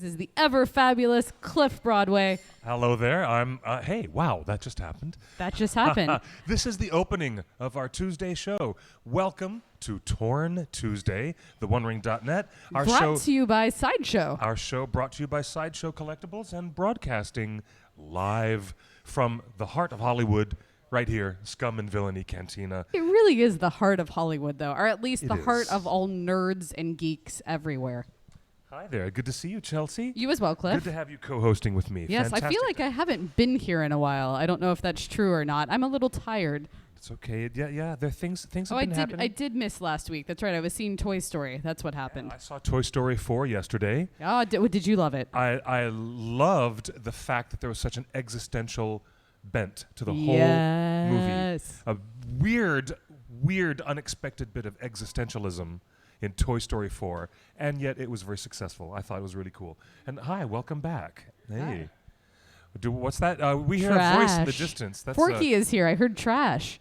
Is the ever fabulous Cliff Broadway. Hello there. Hey, wow, that just happened. That just happened. This is the opening of our Tuesday show. Welcome to Torn Tuesday, theonering.net. Brought to you by Sideshow. Our show brought to you by Sideshow Collectibles and broadcasting live from the heart of Hollywood, right here, Scum and Villainy Cantina. It really is the heart of Hollywood, though, or at least It the is. heart of all nerds and geeks everywhere. Hi there. Good to see you, Chelsea. You as well, Cliff. Good to have you co-hosting with me. Yes, Fantastic. I feel like I haven't been here in a while. I don't know if that's true or not. I'm a little tired. It's okay. Yeah. There are things have I been happening. did miss last week. That's right. I was seeing Toy Story. That's what happened. I saw Toy Story 4 yesterday. Oh, did you love it? I loved the fact that there was such an existential bent to the whole movie. Yes. A weird, unexpected bit of existentialism in Toy Story 4, and yet it was very successful. I thought it was really cool. And hi, welcome back. Hey. Hi. What's that? We hear a voice in the distance. That's Forky is here. I heard trash.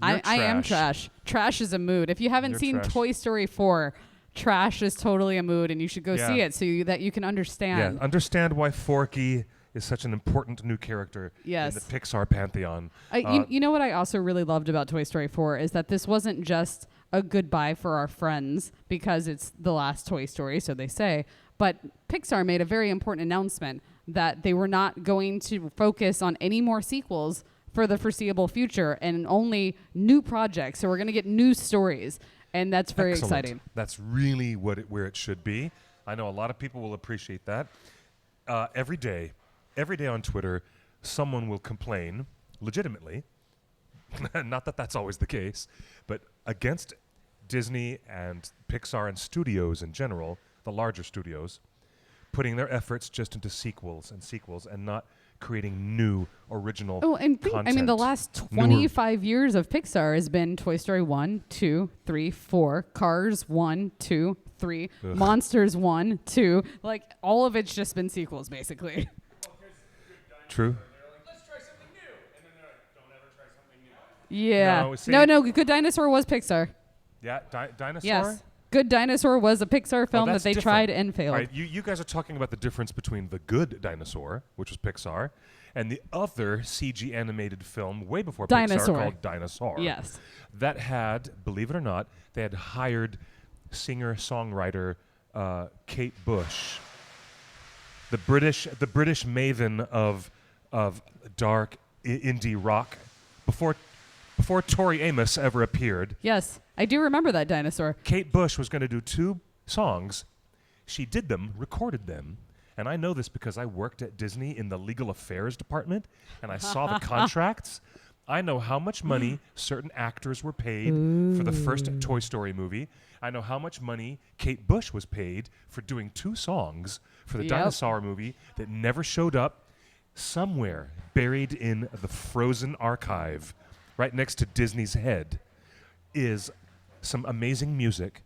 You're I am trash. Trash is a mood. If you haven't You're seen trash. Toy Story 4, trash is totally a mood, and you should go see it so that you can understand. Yeah, understand why Forky is such an important new character Yes. in the Pixar pantheon. You know what I also really loved about Toy Story 4 is that this wasn't just a goodbye for our friends because it's the last Toy Story, so they say, but Pixar made a very important announcement that they were not going to focus on any more sequels for the foreseeable future and only new projects. So we're going to get new stories, and that's very Excellent. exciting. That's really where it should be. I know a lot of people will appreciate that. Every day on Twitter, someone will complain, legitimately, not that that's always the case, but against Disney and Pixar and studios in general, the larger studios, putting their efforts just into sequels and not creating new, original content. I mean, the last 25 years of Pixar has been Toy Story 1, 2, 3, 4, Cars 1, 2, 3, Ugh. Monsters 1, 2. Like, all of it's just been sequels, basically. True. Let's try something new. And then they're like, don't ever try something new. Yeah. No, see- No, Good Dinosaur was Pixar. Yeah, Dinosaur? Yes. Good Dinosaur was a Pixar film that that's they different. tried and failed. All right, you guys are talking about the difference between The Good Dinosaur, which was Pixar, and the other CG animated film way before Dinosaur. Pixar called Dinosaur. Yes. That had, believe it or not, they had hired singer-songwriter Kate Bush, the British maven of dark indie rock, before Tori Amos ever appeared. Yes. I do remember that dinosaur. Kate Bush was going to do 2 songs. She did them, recorded them, and I know this because I worked at Disney in the legal affairs department, and I saw the contracts. I know how much money certain actors were paid for the first Toy Story movie. I know how much money Kate Bush was paid for doing 2 songs for the Yep. Dinosaur movie that never showed up. Somewhere buried in the frozen archive, right next to Disney's head, is some amazing music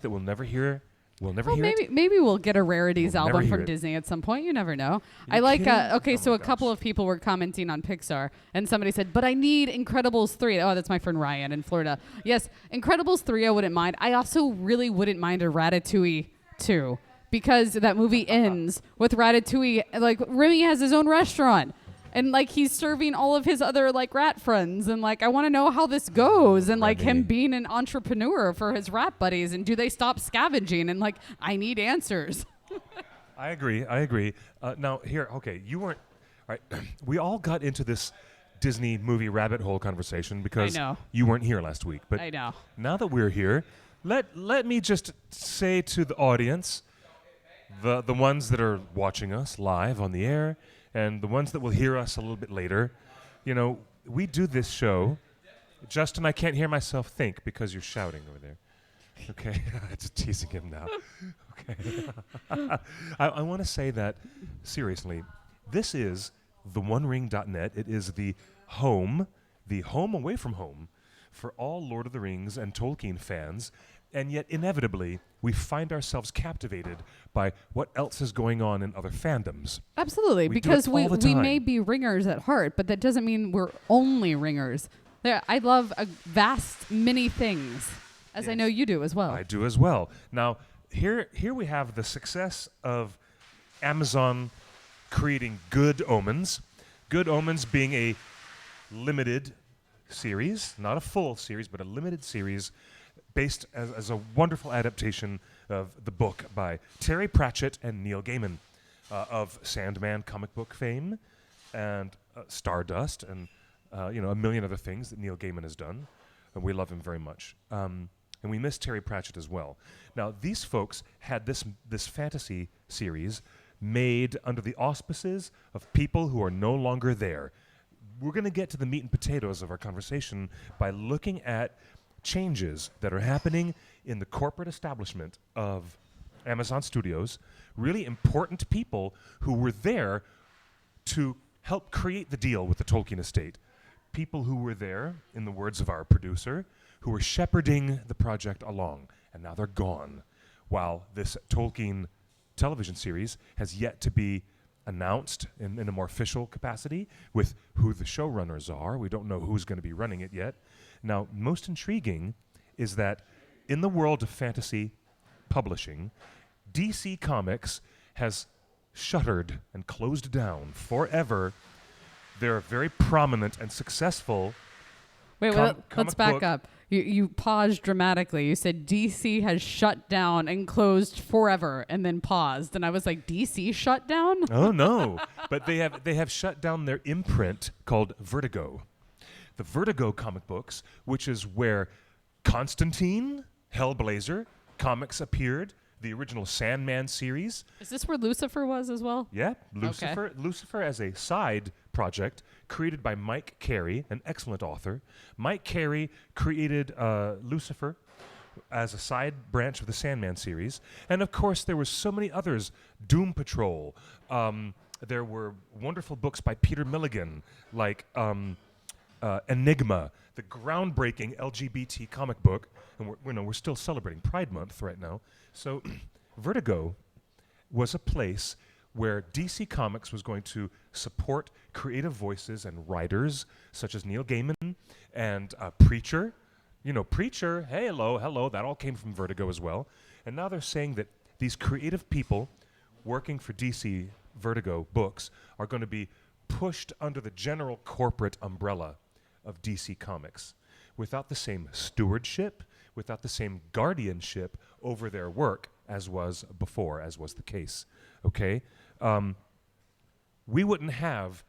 that we'll never hear. We'll never hear it. Maybe we'll get a rarities We'll never album hear from it. Disney at some point. You never know. Are I you like. kidding? Okay, Oh so my a couple gosh. of people were commenting on Pixar, and somebody said, "But I need Incredibles 3." Oh, that's my friend Ryan in Florida. Yes, Incredibles 3. I wouldn't mind. I also really wouldn't mind a Ratatouille 2 because that movie ends with Ratatouille. Like Remy has his own restaurant. And like he's serving all of his other like rat friends, and like I want to know how this goes, and like him Remy. being an entrepreneur for his rat buddies, and do they stop scavenging? And like I need answers. I agree. Now, here, okay, you weren't. All right, we all got into this Disney movie rabbit hole conversation because know. you weren't here last week. But I know. now that we're here, let me just say to the audience, the ones that are watching us live on the air, and the ones that will hear us a little bit later, we do this show. Justin, I can't hear myself think because you're shouting over there. Okay, it's teasing him now. Okay, I want to say that seriously. This is theonering.net. It is the home away from home, for all Lord of the Rings and Tolkien fans. And yet, inevitably, we find ourselves captivated by what else is going on in other fandoms. Absolutely, We do because it all the we time. may be ringers at heart, but that doesn't mean we're only ringers. I love a vast many things, as I Yes. know you do as well. I do as well. Now, here we have the success of Amazon creating Good Omens. Good Omens being a limited series, not a full series, but a limited series based as a wonderful adaptation of the book by Terry Pratchett and Neil Gaiman of Sandman comic book fame and Stardust and a million other things that Neil Gaiman has done. And we love him very much. And we miss Terry Pratchett as well. Now, these folks had this fantasy series made under the auspices of people who are no longer there. We're going to get to the meat and potatoes of our conversation by looking at changes that are happening in the corporate establishment of Amazon Studios, really important people who were there to help create the deal with the Tolkien estate. People who were there, in the words of our producer, who were shepherding the project along, and now they're gone, while this Tolkien television series has yet to be announced in a more official capacity with who the showrunners are. We don't know who's going to be running it yet. Now, most intriguing is that in the world of fantasy publishing, DC Comics has shuttered and closed down forever their very prominent and successful Wait, let's let's back up. You paused dramatically. You said DC has shut down and closed forever, and then paused. And I was like, DC shut down? Oh no! But they have shut down their imprint called Vertigo. The Vertigo comic books, which is where Constantine, Hellblazer comics appeared, the original Sandman series. Is this where Lucifer was as well? Yeah, Lucifer. Okay. Lucifer as a side project created by Mike Carey, an excellent author. Mike Carey created Lucifer as a side branch of the Sandman series. And of course, there were so many others. Doom Patrol. There were wonderful books by Peter Milligan, like Enigma, the groundbreaking LGBT comic book. And we're still celebrating Pride Month right now. So Vertigo was a place where DC Comics was going to support creative voices and writers such as Neil Gaiman and Preacher. Preacher, hey, hello, that all came from Vertigo as well. And now they're saying that these creative people working for DC Vertigo books are going to be pushed under the general corporate umbrella of DC Comics without the same stewardship, without the same guardianship over their work as was before, as was the case. Okay? We wouldn't have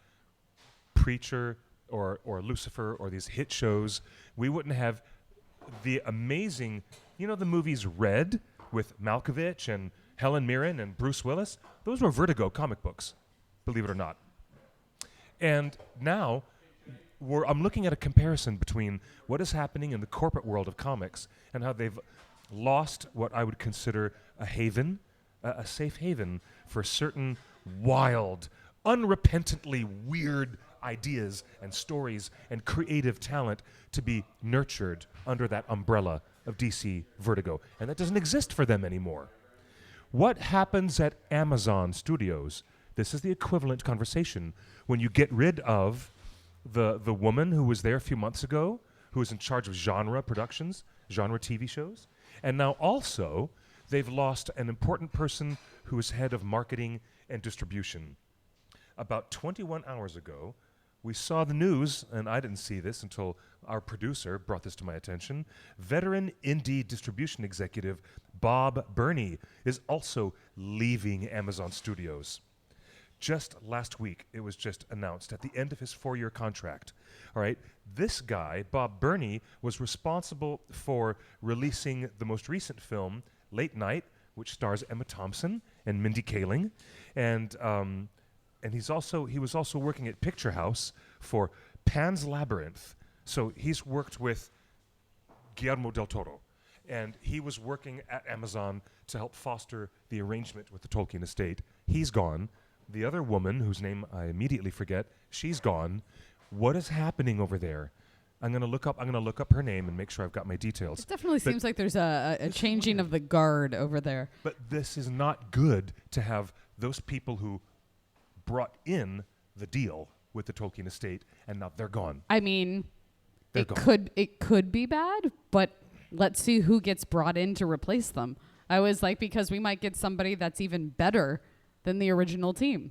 Preacher or Lucifer or these hit shows. We wouldn't have the amazing, the movies Red with Malkovich and Helen Mirren and Bruce Willis? Those were Vertigo comic books, believe it or not. And now I'm looking at a comparison between what is happening in the corporate world of comics and how they've lost what I would consider a haven, a safe haven for certain wild, unrepentantly weird ideas and stories and creative talent to be nurtured under that umbrella of DC Vertigo. And that doesn't exist for them anymore. What happens at Amazon Studios? This is the equivalent conversation when you get rid of the woman who was there a few months ago, who was in charge of genre productions, genre TV shows. And now also, they've lost an important person who is head of marketing and distribution. About 21 hours ago, we saw the news, and I didn't see this until our producer brought this to my attention. Veteran indie distribution executive Bob Burney is also leaving Amazon Studios. Just last week, it was just announced at the end of his 4-year contract. All right, this guy, Bob Burney, was responsible for releasing the most recent film, Late Night, which stars Emma Thompson and Mindy Kaling, and he was also working at Picture House for Pan's Labyrinth. So he's worked with Guillermo del Toro, and he was working at Amazon to help foster the arrangement with the Tolkien estate. He's gone. The other woman, whose name I immediately forget, she's gone. What is happening over there? I'm going to look up her name and make sure I've got my details. It definitely seems like there's a changing of the guard over there. But this is not good to have those people who brought in the deal with the Tolkien estate, and now they're gone. I mean, They're gone. it could be bad, but let's see who gets brought in to replace them. I was like, because we might get somebody that's even better than the original team.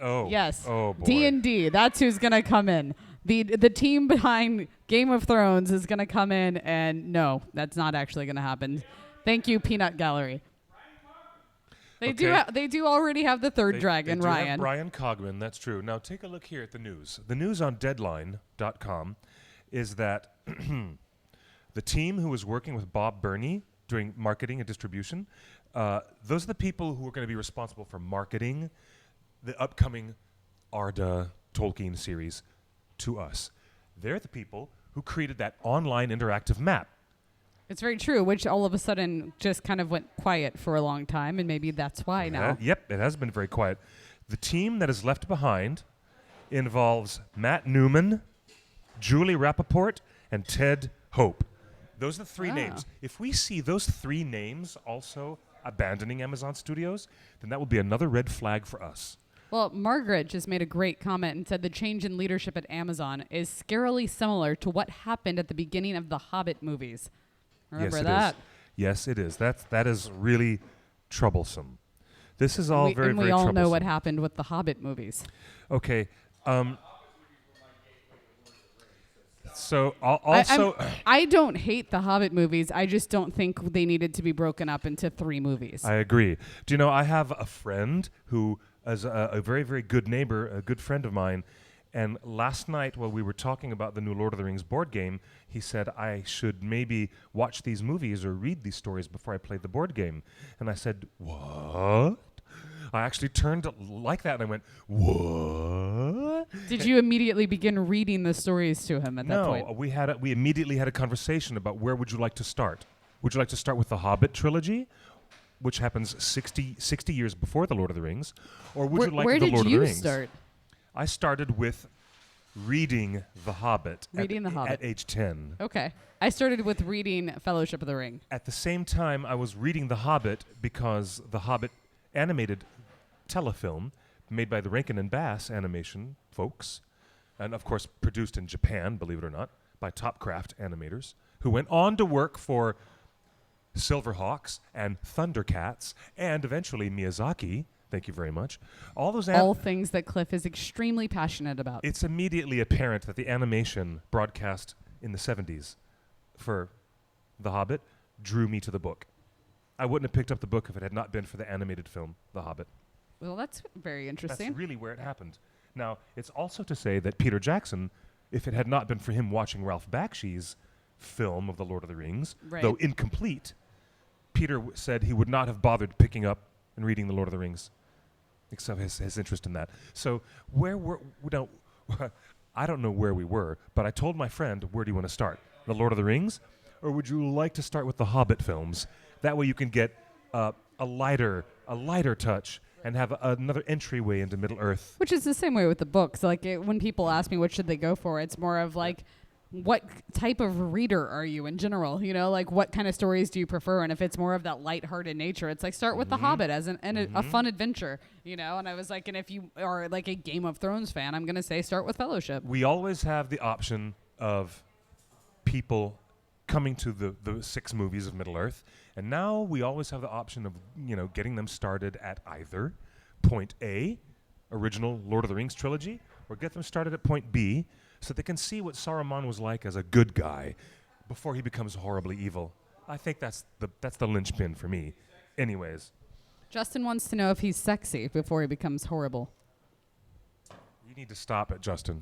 Oh. Yes. Oh boy. D&D. That's who's gonna come in. The team behind Game of Thrones is gonna come in, and no, that's not actually gonna happen. Thank you, Peanut Gallery. They Okay. they do already have the third dragon, they do Ryan. have Brian Cogman, that's true. Now take a look here at the news. The news on Deadline.com is that the team who was working with Bob Burney doing marketing and distribution, those are the people who are going to be responsible for marketing the upcoming Arda Tolkien series to us. They're the people who created that online interactive map. It's very true, which all of a sudden just kind of went quiet for a long time, and maybe that's why now. Yep, it has been very quiet. The team that is left behind involves Matt Newman, Julie Rappaport, and Ted Hope. Those are the three names. If we see those three names also abandoning Amazon Studios, then that will be another red flag for us. Well, Margaret just made a great comment and said the change in leadership at Amazon is scarily similar to what happened at the beginning of the Hobbit movies. Remember yes, that? Yes, it is. That is really troublesome. This is all very, and very we all troublesome. know what happened with the Hobbit movies. Okay. So also, I don't hate the Hobbit movies. I just don't think they needed to be broken up into 3 movies. I agree. Do you know, I have a friend who is a very, very good neighbor, a good friend of mine. And last night, while we were talking about the new Lord of the Rings board game, he said I should maybe watch these movies or read these stories before I played the board game. And I said, what? I actually turned like that and I went, what? Did you immediately begin reading the stories to him at that point? No, we immediately had a conversation about where would you like to start. Would you like to start with the Hobbit trilogy, which happens 60 years before the Lord of the Rings, or would you like where the did Lord of the you Rings? start? I started with reading The Hobbit. At age 10. Okay. I started with reading Fellowship of the Ring. At the same time, I was reading The Hobbit because The Hobbit animated telefilm made by the Rankin and Bass animation folks, and of course produced in Japan, believe it or not, by Topcraft animators, who went on to work for Silverhawks and Thundercats and eventually Miyazaki. Thank you very much. All things that Cliff is extremely passionate about. It's immediately apparent that the animation broadcast in the 70s for The Hobbit drew me to the book. I wouldn't have picked up the book if it had not been for the animated film, The Hobbit. Well, that's very interesting. That's really where it happened. Now, it's also to say that Peter Jackson, if it had not been for him watching Ralph Bakshi's film of The Lord of the Rings, though incomplete, Peter said he would not have bothered picking up and reading The Lord of the Rings, except his interest in that. So I don't know where we were, but I told my friend, where do you want to start? The Lord of the Rings? Or would you like to start with the Hobbit films? That way you can get a lighter touch and have another entryway into Middle-earth. Which is the same way with the books. Like when people ask me what should they go for, it's more of like, what type of reader are you in general? You know, like what kind of stories do you prefer? And if it's more of that lighthearted nature, it's like start with The Hobbit as a fun adventure, you know? And I was like, and if you are like a Game of Thrones fan, I'm going to say start with Fellowship. We always have the option of people coming to the 6 movies of Middle-earth, and now we always have the option of, getting them started at either point A, original Lord of the Rings trilogy, or get them started at point B, so they can see what Saruman was like as a good guy before he becomes horribly evil. I think that's the linchpin for me. Anyways. Justin wants to know if he's sexy before he becomes horrible. You need to stop it, Justin.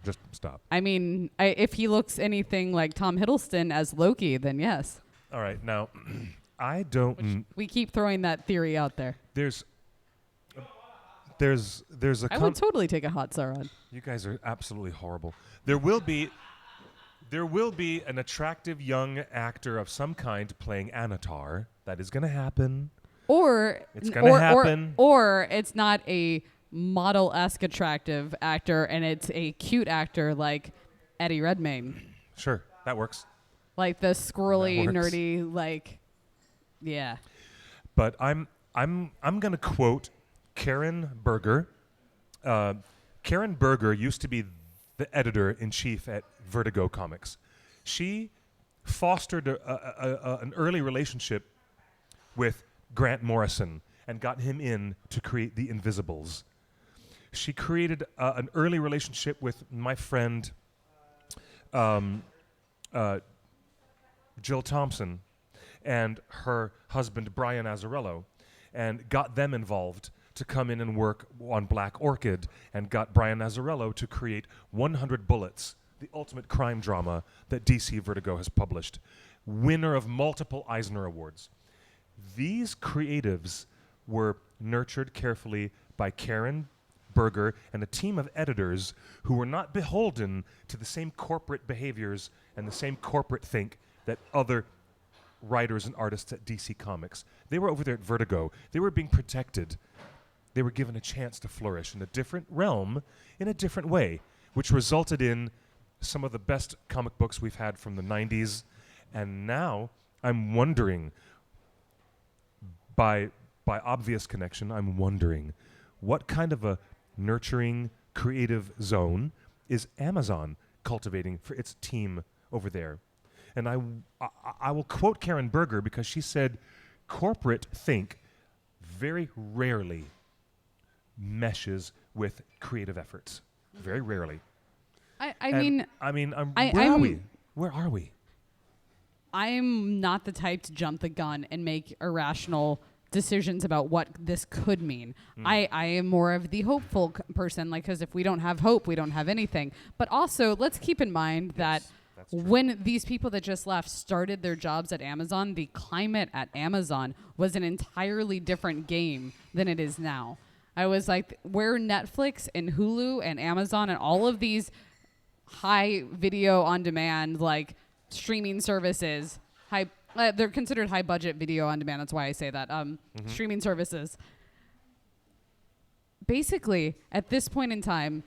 Just stop. I mean, if he looks anything like Tom Hiddleston as Loki, then yes. All right, now, I don't... We keep throwing that theory out there. There's a... I would totally take a hot Sauron. You guys are absolutely horrible. There will be an attractive young actor of some kind playing Anatar. That is going to happen. Or it's going to happen. Or it's not a model-esque attractive actor, and it's a cute actor like Eddie Redmayne. Sure, that works. Like the squirrely, nerdy, yeah. But I'm going to quote Karen Berger. Karen Berger used to be the editor-in-chief at Vertigo Comics. She fostered an early relationship with Grant Morrison and got him in to create The Invisibles. She created an early relationship with my friend Jill Thompson and her husband Brian Azzarello, and got them involved to come in and work on Black Orchid, and got Brian Azzarello to create 100 Bullets, the ultimate crime drama that DC Vertigo has published, winner of multiple Eisner Awards. These creatives were nurtured carefully by Karen Berger and a team of editors who were not beholden to the same corporate behaviors and the same corporate think that other writers and artists at DC Comics. They were over there at Vertigo. They were being protected. They were given a chance to flourish in a different realm, in a different way, which resulted in some of the best comic books we've had from the 90s. And now I'm wondering, by obvious connection, I'm wondering what kind of a nurturing, creative zone is Amazon cultivating for its team over there. And I will quote Karen Berger, because she said corporate think very rarely meshes with creative efforts. Very rarely. Where are we? I'm not the type to jump the gun and make irrational decisions about what this could mean. I am more of the hopeful person, like, because if we don't have hope, we don't have anything. But also, let's keep in mind that when these people that just left started their jobs at Amazon, the climate at Amazon was an entirely different game than it is now. I was like, where Netflix and Hulu and Amazon and all of these high video on demand, like streaming services, they're considered high budget video on demand. That's why I say that. Streaming services. Basically, at this point in time,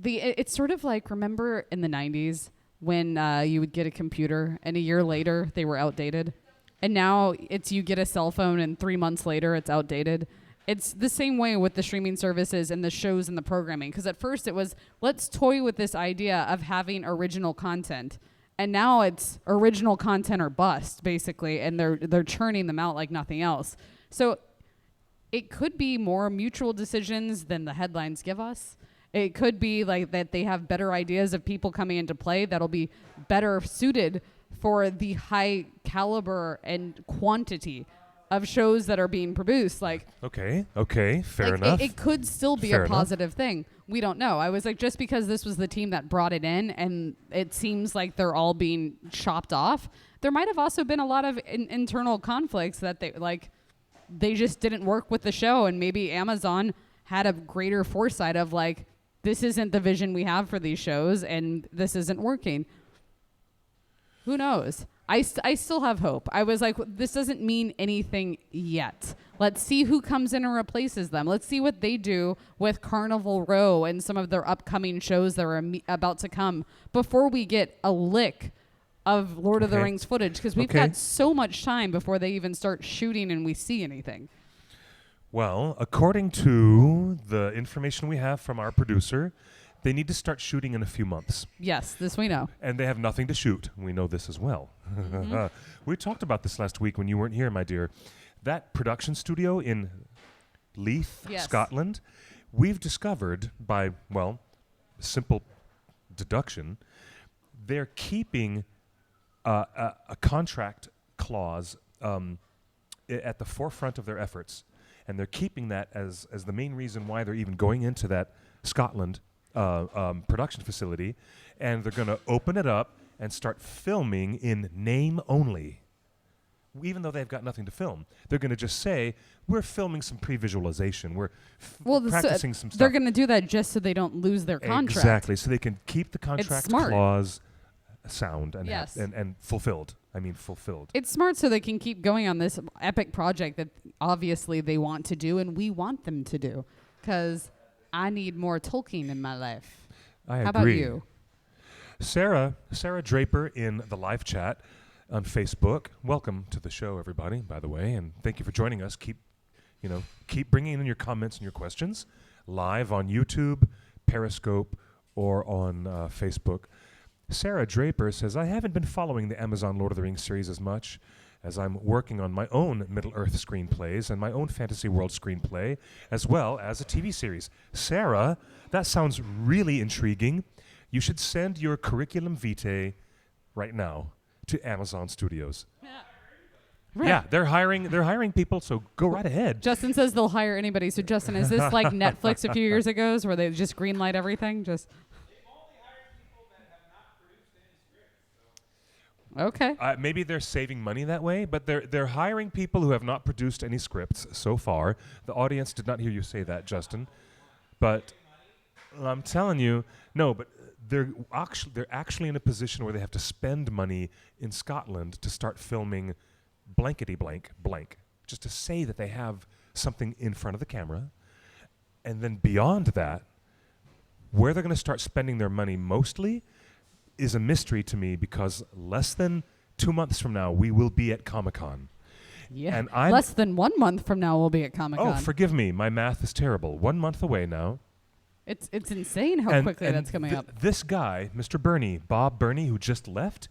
it's sort of like, remember in the 90s when you would get a computer and a year later they were outdated? And now it's you get a cell phone and 3 months later it's outdated. It's the same way with the streaming services and the shows and the programming. Because at first it was, let's toy with this idea of having original content. And now it's original content or bust, basically, and they're churning them out like nothing else. So it could be more mutual decisions than the headlines give us. It could be like that they have better ideas of people coming into play that'll be better suited for the high caliber and quantity of shows that are being produced. Like, okay, fair enough. It could still be fair a positive thing. We don't know. I was like, just because this was the team that brought it in and it seems like they're all being chopped off, there might have also been a lot of internal conflicts that they just didn't work with the show, and maybe Amazon had a greater foresight of like, this isn't the vision we have for these shows and this isn't working. Who knows? I still have hope. I was like, this doesn't mean anything yet. Let's see who comes in and replaces them. Let's see what they do with Carnival Row and some of their upcoming shows that are about to come before we get a lick of Lord of the Rings footage, because we've got so much time before they even start shooting and we see anything. Well, according to the information we have from our producer, they need to start shooting in a few months. Yes, this we know. And they have nothing to shoot. We know this as well. Mm-hmm. We talked about this last week when you weren't here, my dear. That production studio in Leith, Scotland, we've discovered by, simple deduction, they're keeping a contract clause at the forefront of their efforts. And they're keeping that as the main reason why they're even going into that Scotland production facility, and they're going to open it up and start filming in name only. Even though they've got nothing to film, they're going to just say, we're filming some pre-visualization. We're practicing some stuff. They're going to do that just so they don't lose their contract. Exactly, so they can keep the contract clause sound and fulfilled. I mean, fulfilled. It's smart so they can keep going on this epic project that obviously they want to do and we want them to do, because I need more Tolkien in my life. I agree. How about you? Sarah Draper in the live chat on Facebook. Welcome to the show, everybody, by the way, and thank you for joining us. Keep bringing in your comments and your questions live on YouTube, Periscope, or on Facebook. Sarah Draper says, I haven't been following the Amazon Lord of the Rings series as much as I'm working on my own Middle-earth screenplays and my own Fantasy World screenplay, as well as a TV series. Sarah, that sounds really intriguing. You should send your curriculum vitae right now to Amazon Studios. Right. Yeah, they're hiring people, so go right ahead. Justin says they'll hire anybody. So Justin, is this like Netflix a few years ago, where they just greenlight everything? Just okay. Maybe they're saving money that way, but they're hiring people who have not produced any scripts so far. The audience did not hear you say that, Justin. But I'm telling you, no. But they're actually in a position where they have to spend money in Scotland to start filming blankety blank, just to say that they have something in front of the camera. And then beyond that, where they're going to start spending their money mostly is a mystery to me, because less than 2 months from now, we will be at Comic-Con. Yeah. And I'm less than 1 month from now, we'll be at Comic-Con. Oh, forgive me. My math is terrible. 1 month away now. It's insane how quickly that's coming up. This guy, Mr. Bernie, Bob Bernie, who just left,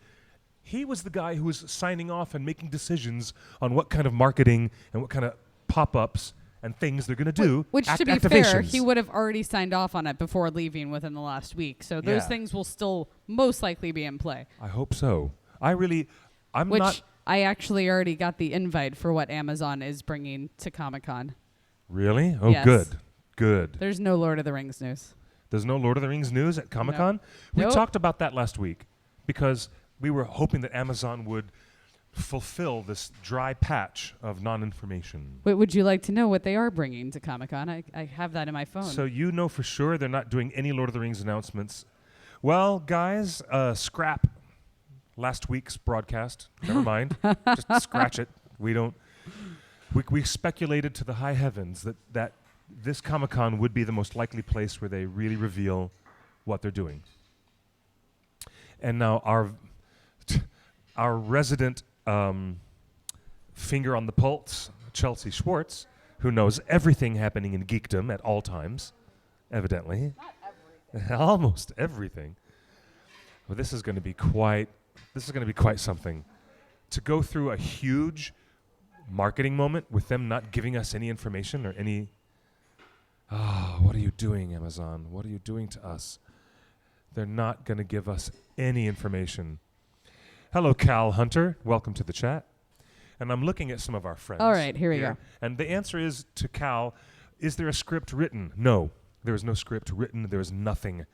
he was the guy who was signing off and making decisions on what kind of marketing and what kind of pop-ups and things they're going to do. Which, to be activations. fair, he would have already signed off on it before leaving within the last week. So those things will still most likely be in play. I hope so. I'm Which I actually already got the invite for what Amazon is bringing to Comic-Con. Really? Oh, Yes. Good. There's no Lord of the Rings news. There's no Lord of the Rings news at Comic-Con? We Nope. talked about that last week because we were hoping that Amazon would fulfill this dry patch of non-information. Wait, would you like to know what they are bringing to Comic-Con? I have that in my phone. So you know for sure they're not doing any Lord of the Rings announcements. Well, guys, scrap last week's broadcast. Never mind. Just scratch it. We speculated to the high heavens that this Comic-Con would be the most likely place where they really reveal what they're doing. And now our resident finger on the pulse, Chelsea Schwartz, who knows everything happening in geekdom at all times, evidently. Not everything. Almost everything. Well, this is going to be quite something. To go through a huge marketing moment with them not giving us any information or any... what are you doing, Amazon? What are you doing to us? They're not going to give us any information. Hello, Cal Hunter. Welcome to the chat. And I'm looking at some of our friends. All right, here we go. And the answer is to Cal, is there a script written? No, there is no script written. There is nothing.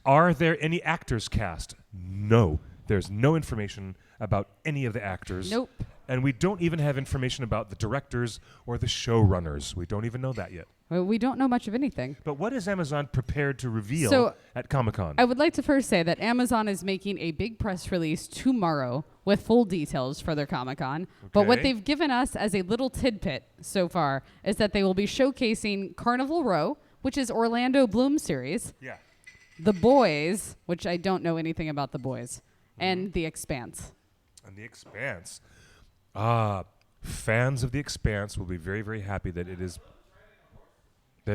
Are there any actors cast? No. There's no information about any of the actors. Nope. And we don't even have information about the directors or the showrunners. We don't even know that yet. Well, we don't know much of anything. But what is Amazon prepared to reveal at Comic-Con? I would like to first say that Amazon is making a big press release tomorrow with full details for their Comic-Con. Okay. But what they've given us as a little tidbit so far is that they will be showcasing Carnival Row, which is Orlando Bloom's series. Yeah. The Boys, which I don't know anything about The Boys, and The Expanse. And The Expanse. Fans of The Expanse will be very, very happy that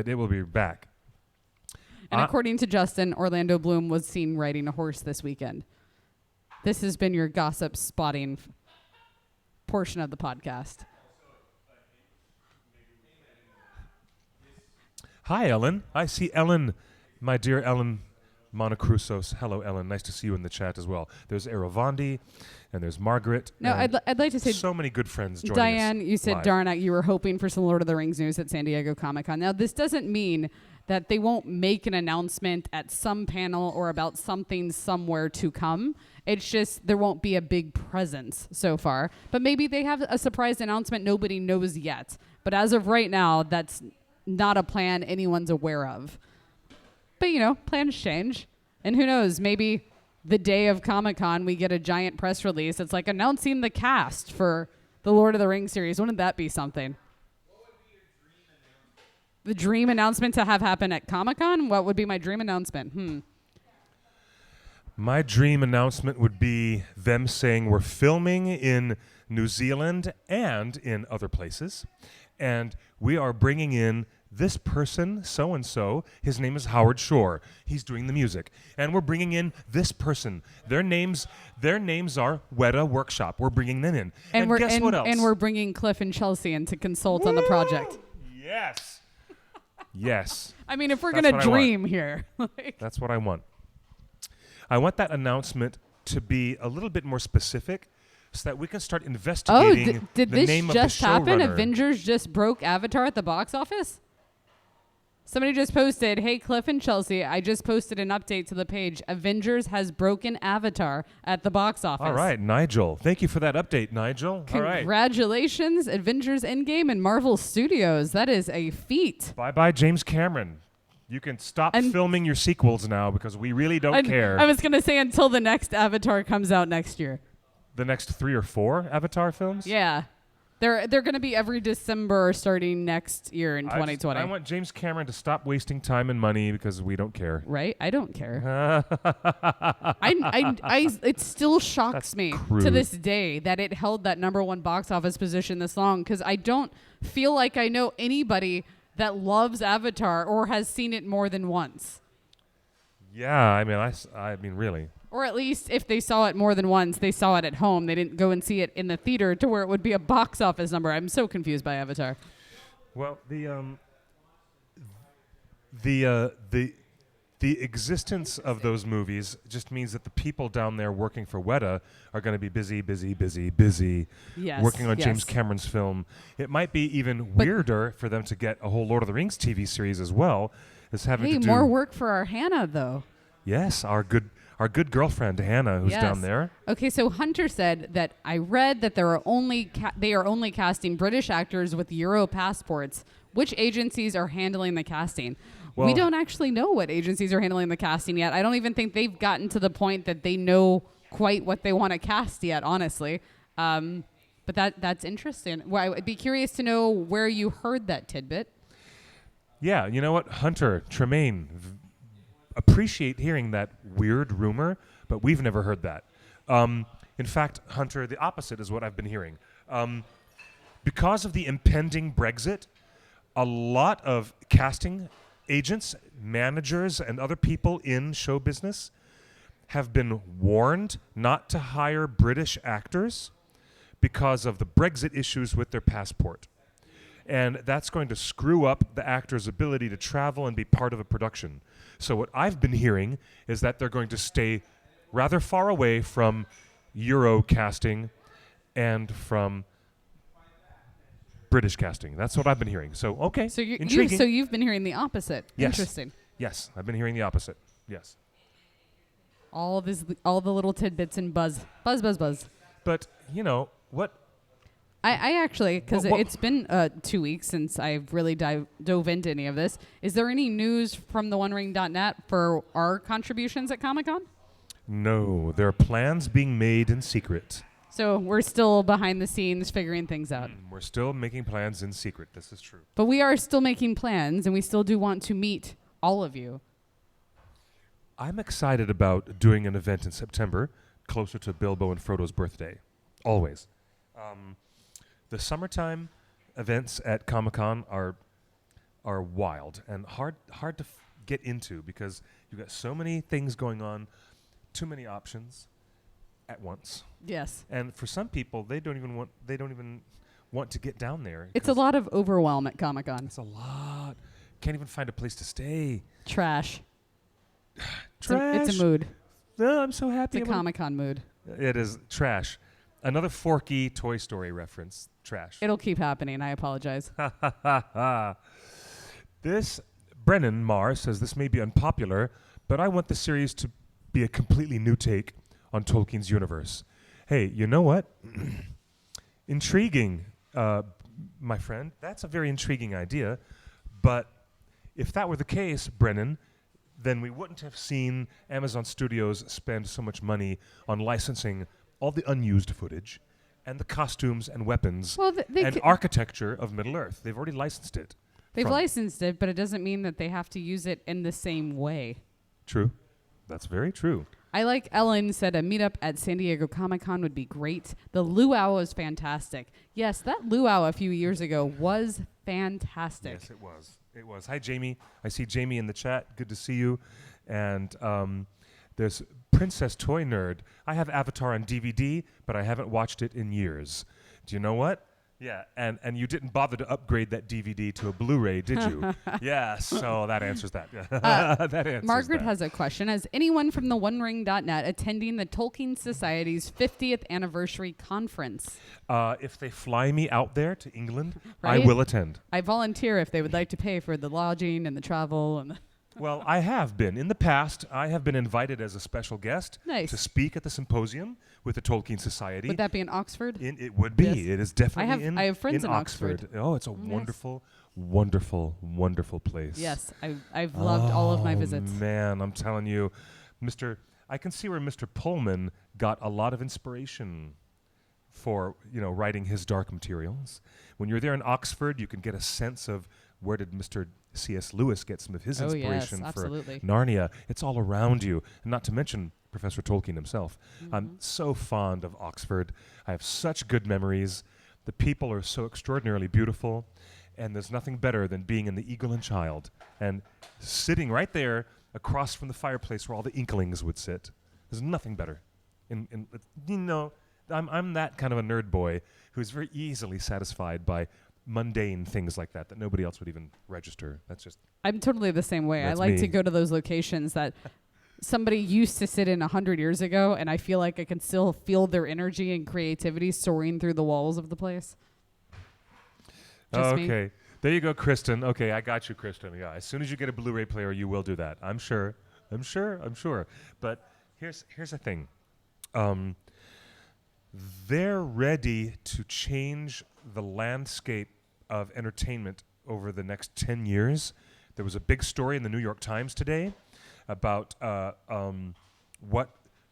it will be back. And according to Justin, Orlando Bloom was seen riding a horse this weekend. This has been your gossip spotting portion of the podcast. Hi, Ellen. I see Ellen, my dear Ellen Monocrusos. Hello, Ellen. Nice to see you in the chat as well. There's Aravandi, and there's Margaret. No, I'd like to say... So many good friends joining Diane, us you said, live. darn it, you were hoping for some Lord of the Rings news at San Diego Comic-Con. Now, this doesn't mean that they won't make an announcement at some panel or about something somewhere to come. It's just there won't be a big presence so far. But maybe they have a surprise announcement nobody knows yet. But as of right now, that's not a plan anyone's aware of. But, plans change. And who knows, maybe the day of Comic-Con we get a giant press release. It's like announcing the cast for the Lord of the Rings series. Wouldn't that be something? What would be your dream announcement? The dream announcement to have happen at Comic-Con? What would be my dream announcement? My dream announcement would be them saying we're filming in New Zealand and in other places. And we are bringing in this person, so-and-so, his name is Howard Shore. He's doing the music. And we're bringing in this person. Their names are Weta Workshop. We're bringing them in. And guess what else? And we're bringing Cliff and Chelsea in to consult on the project. Yes. Yes. I mean, if we're That's going what to I want. dream here. That's what I want. I want that announcement to be a little bit more specific so that we can start investigating did the this name just of the happen? showrunner. Avengers just broke Avatar at the box office? Somebody just posted, hey, Cliff and Chelsea, I just posted an update to the page. Avengers has broken Avatar at the box office. All right, Nigel. Thank you for that update, Nigel. All right. Congratulations, Avengers Endgame and Marvel Studios. That is a feat. Bye-bye, James Cameron. You can stop filming your sequels now because we really don't care. I was going to say until the next Avatar comes out next year. The next 3 or 4 Avatar films? Yeah. They're going to be every December starting next year in 2020. I want James Cameron to stop wasting time and money because we don't care. Right? I don't care. It still shocks me to this day that it held that #1 box office position this long because I don't feel like I know anybody that loves Avatar or has seen it more than once. Yeah, I mean, really. Or at least if they saw it more than once, they saw it at home. They didn't go and see it in the theater to where it would be a box office number. I'm so confused by Avatar. Well, the existence of those movies just means that the people down there working for Weta are going to be busy working on James Cameron's film. It might be even weirder for them to get a whole Lord of the Rings TV series as well as having to do more work for our Hannah, though. Yes, our good girlfriend Hannah, who's down there. Okay, so Hunter said that I read that they are only casting British actors with Euro passports. Which agencies are handling the casting? Well, we don't actually know what agencies are handling the casting yet. I don't even think they've gotten to the point that they know quite what they want to cast yet, honestly. But that's interesting. Well, I'd be curious to know where you heard that tidbit. Yeah, you know what? Hunter, Tremaine, appreciate hearing that weird rumor, but we've never heard that. In fact, Hunter, the opposite is what I've been hearing. Because of the impending Brexit, a lot of casting agents, managers, and other people in show business have been warned not to hire British actors because of the Brexit issues with their passport. And that's going to screw up the actor's ability to travel and be part of a production. So what I've been hearing is that they're going to stay rather far away from Euro casting and from British casting. That's what I've been hearing. So, okay, so intriguing. You've been hearing the opposite. Yes. Interesting. Yes, I've been hearing the opposite. Yes. All the little tidbits and buzz. But, you know, what... I actually, because it's been 2 weeks since I've really dove into any of this. Is there any news from the OneRing.net for our contributions at Comic-Con? No, there are plans being made in secret. So we're still behind the scenes figuring things out. We're still making plans in secret. This is true. But we are still making plans, and we still do want to meet all of you. I'm excited about doing an event in September closer to Bilbo and Frodo's birthday. Always. The summertime events at Comic-Con are wild and hard to get into because you've got so many things going on, too many options at once. Yes. And for some people, they don't even want to get down there. It's a lot of overwhelm at Comic-Con. It's a lot. Can't even find a place to stay. Trash. Trash. It's a mood. Oh, I'm so happy. It's a Comic-Con mood. It is trash. Another Forky Toy Story reference. Trash. It'll keep happening. I apologize. This, Brennan Marr says this may be unpopular, but I want the series to be a completely new take on Tolkien's universe. Hey, you know what? Intriguing, my friend. That's a very intriguing idea. But if that were the case, Brennan, then we wouldn't have seen Amazon Studios spend so much money on licensing all the unused footage and the costumes and weapons and architecture of Middle-earth. They've already licensed it. They've licensed it, but it doesn't mean that they have to use it in the same way. True. That's very true. I like Ellen said a meetup at San Diego Comic-Con would be great. The luau was fantastic. Yes, that luau a few years ago was fantastic. Yes, it was. It was. Hi, Jamie. I see Jamie in the chat. Good to see you. And there's Princess Toy Nerd. I have Avatar on DVD, but I haven't watched it in years. Do you know what? Yeah, and you didn't bother to upgrade that DVD to a Blu-ray, did you? Yeah, so that answers that. That answers Margaret that. has a question. Is anyone from the OneRing.net attending the Tolkien Society's 50th anniversary conference? If they fly me out there to England, Right? I will attend. I volunteer if they would like to pay for the lodging and the travel and the Well, I have been. In the past, I have been invited as a special guest Nice. to speak at the symposium with the Tolkien Society. Would that be in Oxford? It would be. Yes. It is definitely I have friends in Oxford. Oxford. Oh, it's a Yes. wonderful, wonderful, wonderful place. Yes, I've loved all of my visits. Man, I'm telling you, I can see where Mr. Pullman got a lot of inspiration for, writing his dark materials. When you're there in Oxford, you can get a sense of where did Mr. C.S. Lewis get some of his Oh, yes, inspiration for absolutely. Narnia. It's all around you, and not to mention Professor Tolkien himself. Mm-hmm. I'm so fond of Oxford. I have such good memories. The people are so extraordinarily beautiful, and there's nothing better than being in the Eagle and Child and sitting right there across from the fireplace where all the Inklings would sit. There's nothing better. I'm that kind of a nerd boy who's very easily satisfied by mundane things like that nobody else would even register. That's just I'm totally the same way. I That's like me. to go to those locations that somebody used to sit in 100 years ago, and I feel like I can still feel their energy and creativity soaring through the walls of the place. Just me. okay. There you go, Kristen. Okay, I got you, Kristen. Yeah, as soon as you get a Blu-ray player, you will do that. I'm sure. But here's the thing. They're ready to change the landscape of entertainment over the next 10 years. There was a big story in the New York Times today about what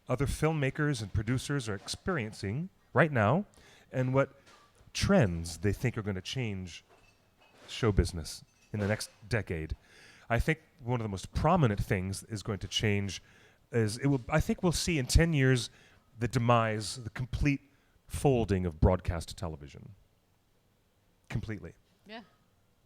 other filmmakers and producers are experiencing right now and what trends they think are going to change show business in the next decade. I think one of the most prominent things is going to change is I think we'll see in 10 years the complete folding of broadcast television. Completely. Yeah.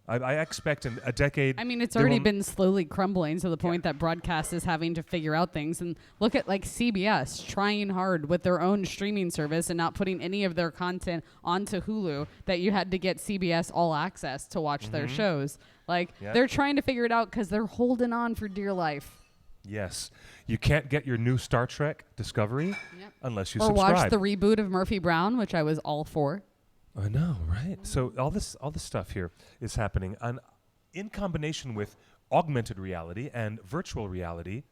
I expect in a decade. I mean, it's there already will- been slowly crumbling to the point that broadcast is having to figure out things. And look at like CBS trying hard with their own streaming service and not putting any of their content onto Hulu, that you had to get CBS All Access to watch their shows. Like Yep. they're trying to figure it out because they're holding on for dear life. Yes. You can't get your new Star Trek Discovery unless you Or subscribe. watch the reboot of Murphy Brown, which I was all for. I know, right? So all this stuff here is happening, and in combination with augmented reality and virtual reality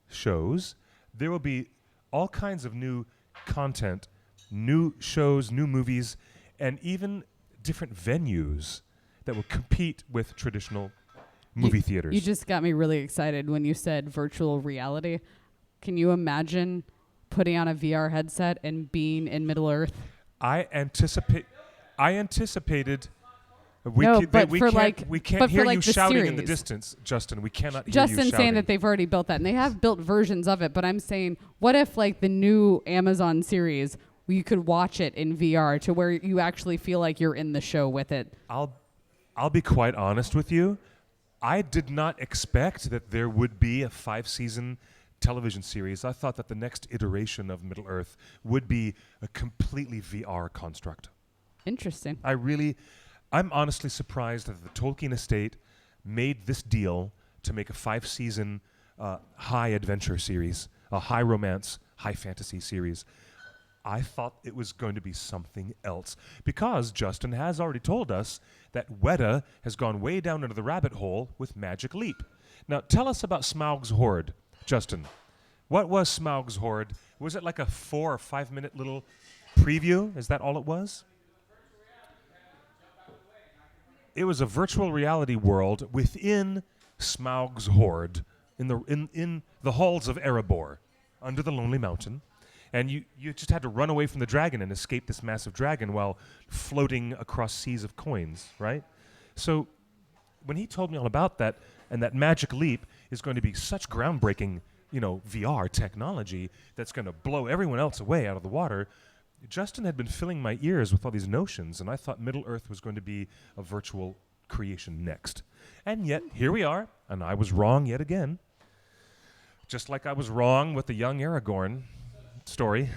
shows, there will be all kinds of new content, new shows, new movies, and even different venues that will compete with traditional movie theaters. You just got me really excited when you said virtual reality. Can you imagine putting on a VR headset and being in Middle Earth? I anticipated. No, but we for can't, like- we but can't for hear like you the shouting in the series. distance, Justin. We cannot hear you Justin's shouting. saying that they've already built that, and they have built versions of it. But I'm saying, what if like the new Amazon series, you could watch it in VR to where you actually feel like you're in the show with it? I'll be quite honest with you. I did not expect that there would be a 5-season television series. I thought that the next iteration of Middle Earth would be a completely VR construct. Interesting. I'm honestly surprised that the Tolkien estate made this deal to make a 5-season high adventure series, a high romance, high fantasy series. I thought it was going to be something else because Justin has already told us that Weta has gone way down into the rabbit hole with Magic Leap. Now, tell us about Smaug's Horde, Justin. What was Smaug's Horde? Was it like a 4 or 5 minute little preview? Is that all it was? It was a virtual reality world within Smaug's Horde in the halls of Erebor, under the Lonely Mountain. And you just had to run away from the dragon and escape this massive dragon while floating across seas of coins, right? So when he told me all about that, and that Magic Leap is going to be such groundbreaking, VR technology that's going to blow everyone else away out of the water, Justin had been filling my ears with all these notions, and I thought Middle Earth was going to be a virtual creation next. And yet, here we are, and I was wrong yet again. Just like I was wrong with the young Aragorn story.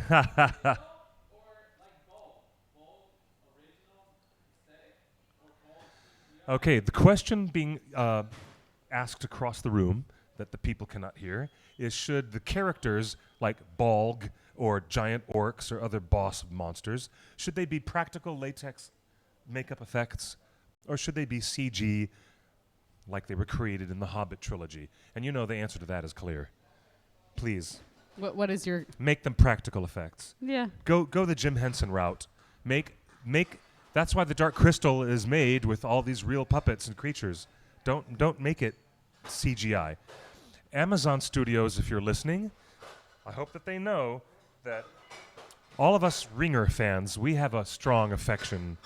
Okay, the question being asked across the room that the people cannot hear is, should the characters like Balg or giant orcs or other boss monsters, should they be practical latex makeup effects, or should they be CG like they were created in the Hobbit trilogy? And you know the answer to that is clear. Please. What is your... Make them practical effects. Yeah. Go the Jim Henson route. Make that's why the Dark Crystal is made with all these real puppets and creatures. Don't make it CGI. Amazon Studios, if you're listening, I hope that they know that all of us Ringer fans, we have a strong affection